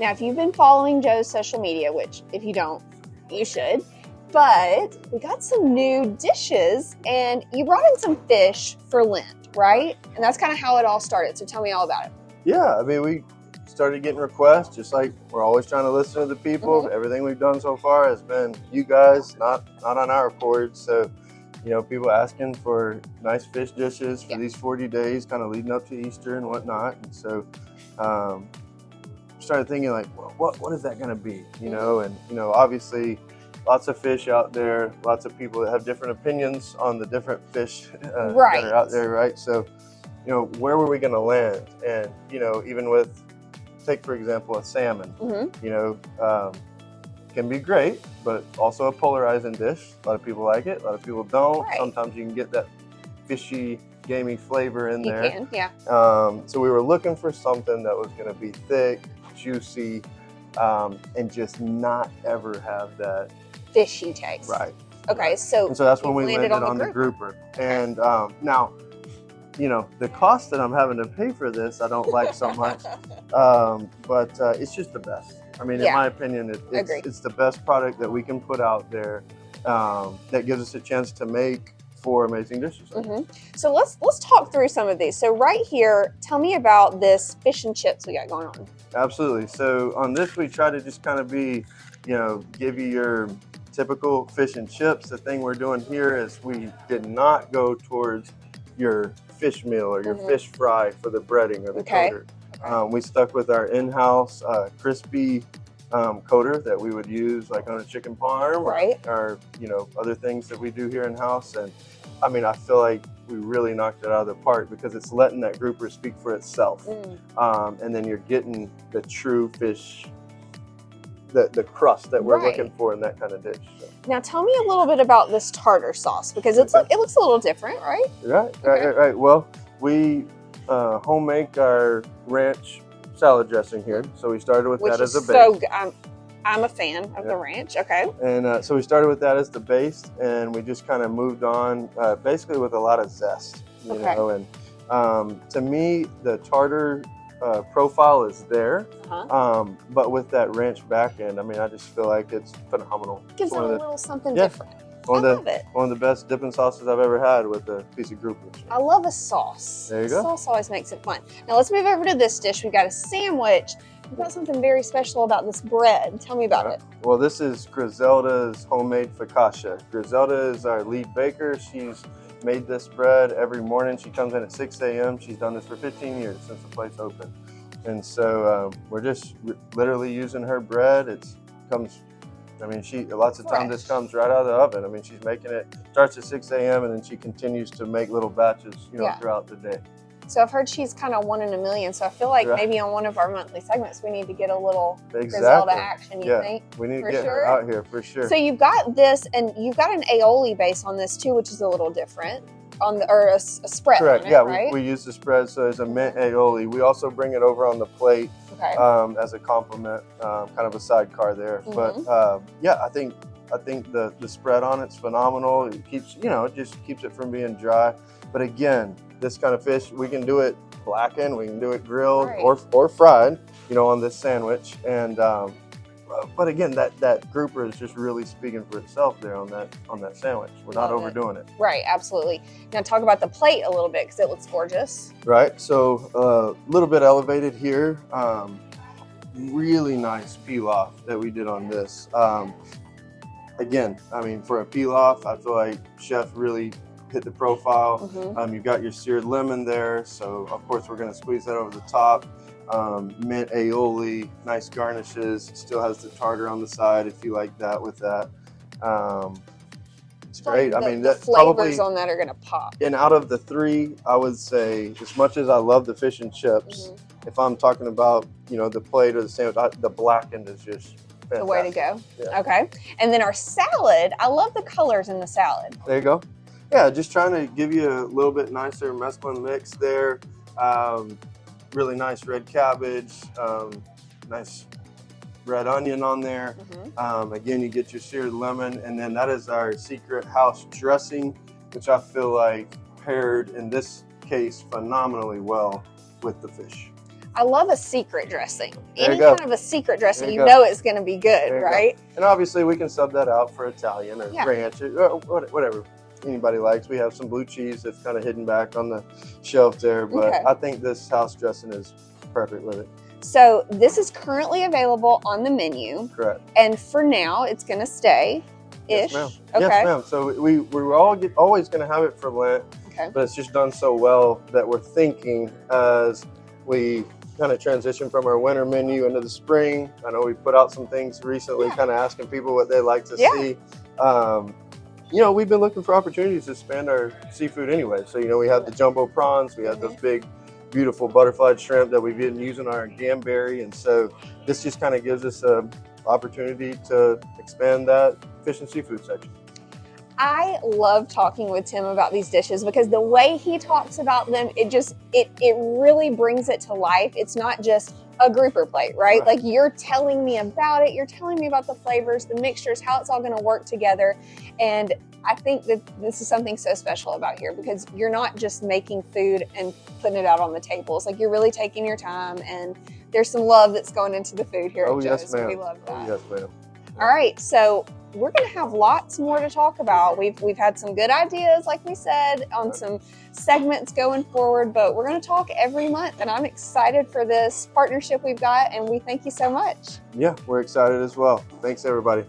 Now, if you've been following Joe's social media, which if you don't, you should, but we got some new dishes and you brought in some fish for Lent, right? And that's kind of how it all started. So tell me all about it. Yeah, I mean, we started getting requests, just like we're always trying to listen to the people. Mm-hmm. Everything we've done so far has been you guys, not on our accord. So, you know, people asking for nice fish dishes for these 40 days, kind of leading up to Easter and whatnot. And so, started thinking like, well, what is that going to be? You know, and you know, obviously, lots of fish out there, lots of people that have different opinions on the different fish that are out there, right? So, you know, where were we going to land? And you know, even with, take for example, a salmon. You know, can be great, but also a polarizing dish. A lot of people like it, a lot of people don't. Sometimes you can get that fishy, gamey flavor in there. You can, yeah. So we were looking for something that was going to be thick, juicy, and just not ever have that fishy taste. Right. Okay, so that's when we landed on the grouper. And now, you know, the cost that I'm having to pay for this, I don't like so much, but it's just the best. I mean, in my opinion, it's the best product that we can put out there that gives us a chance to make 4 amazing dishes. So let's talk through some of these. So right here, tell me about this fish and chips we got going on. Absolutely. So on this, we try to just kind of be, you know, give you your typical fish and chips. The thing we're doing here is we did not go towards your fish meal or your fish fry for the breading or the coater. We stuck with our in-house crispy coater that we would use like on a chicken parm or you know, other things that we do here in-house. And I mean, I feel like we really knocked it out of the park because it's letting that grouper speak for itself. And then you're getting the true fish, the crust that we're looking for in that kind of dish. So. Now tell me a little bit about this tartar sauce because it looks a little different, right? Right. Well, we homemade our ranch salad dressing here, so we started with that as a base. So I'm a fan of the ranch. Okay. And so we started with that as the base, and we just kind of moved on, basically with a lot of zest, you know. And to me, the tartar profile is there, but with that ranch back end, I mean, I just feel like it's phenomenal. Gives it a little something different. One of the best dipping sauces I've ever had with a piece of grouper. I love a sauce. There you go. Sauce always makes it fun. Now let's move over to this dish. We've got a sandwich. We've got something very special about this bread. Tell me about it. Well, this is Griselda's homemade focaccia. Griselda is our lead baker. She's made this bread every morning. She comes in at 6 a.m. She's done this for 15 years since the place opened. And so we're just literally using her bread. It comes, I mean, lots of times this comes right out of the oven. I mean, she's making it, starts at 6 a.m. and then she continues to make little batches, you know, throughout the day. So I've heard she's kind of 1 in a million. So I feel like maybe on one of our monthly segments, we need to get a little Griselda action, you think? We need to get her out here for sure. So you've got this, and you've got an aioli base on this too, which is a little different. Or a spread. Correct. On it, we use the spread, so it's a mint aioli. We also bring it over on the plate as a compliment, kind of a sidecar there. But I think the spread on it's phenomenal. It keeps, you know, it just keeps it from being dry. But again, this kind of fish, we can do it blackened, we can do it grilled or fried, you know, on this sandwich. And but again, that grouper is just really speaking for itself there on that sandwich. We're not overdoing it. Right, absolutely. Now talk about the plate a little bit because it looks gorgeous. Right, so a little bit elevated here. Really nice pilaf that we did on this. Again, I mean, for a pilaf, I feel like chef really hit the profile. You've got your seared lemon there, so of course we're going to squeeze that over the top. Mint aioli, nice garnishes. It still has the tartar on the side if you like that with that. It's great. I mean, the flavors on that are going to pop. And out of the 3, I would say, as much as I love the fish and chips, if I'm talking about, you know, the plate or the sandwich, the blackened is just fantastic. The way to go. Okay. And then our salad, I love the colors in the salad. There you go. Yeah, just trying to give you a little bit nicer mesclun mix there. Really nice red cabbage, nice red onion on there. Again, you get your seared lemon, and then that is our secret house dressing, which I feel like paired in this case phenomenally well with the fish. I love a secret dressing. There you Any go. kind of a secret dressing, There you you go. know it's going to be good, There you right? go. And obviously we can sub that out for Italian or Yeah. ranch or whatever anybody likes. We have some blue cheese that's kind of hidden back on the shelf there, but Okay. I think this house dressing is perfect with it. So this is currently available on the menu, Correct. and for now it's going to stay ish. Yes, ma'am. Okay. Yes, ma'am. So we're always going to have it for Lent, Okay. but it's just done so well that we're thinking as we kind of transition from our winter menu into the spring. I know we put out some things recently, Yeah. kind of asking people what they like to Yeah. see. You know, we've been looking for opportunities to expand our seafood anyway. So, you know, we had the jumbo prawns, we had those big, beautiful butterfly shrimp that we've been using on our Gambari. And so this just kind of gives us an opportunity to expand that fish and seafood section. I love talking with Tim about these dishes because the way he talks about them, it really brings it to life. It's not just a grouper plate, right? Like you're telling me about it, you're telling me about the flavors, the mixtures, how it's all going to work together. And I think that this is something so special about here because you're not just making food and putting it out on the table. It's like you're really taking your time, and there's some love that's going into the food here at Joe's. Yes, ma'am. We love that. Oh, yes, ma'am. All right, so we're going to have lots more to talk about. We've had some good ideas, like we said, on some segments going forward, but we're going to talk every month, and I'm excited for this partnership we've got, and we thank you so much. Yeah, we're excited as well. Thanks, everybody.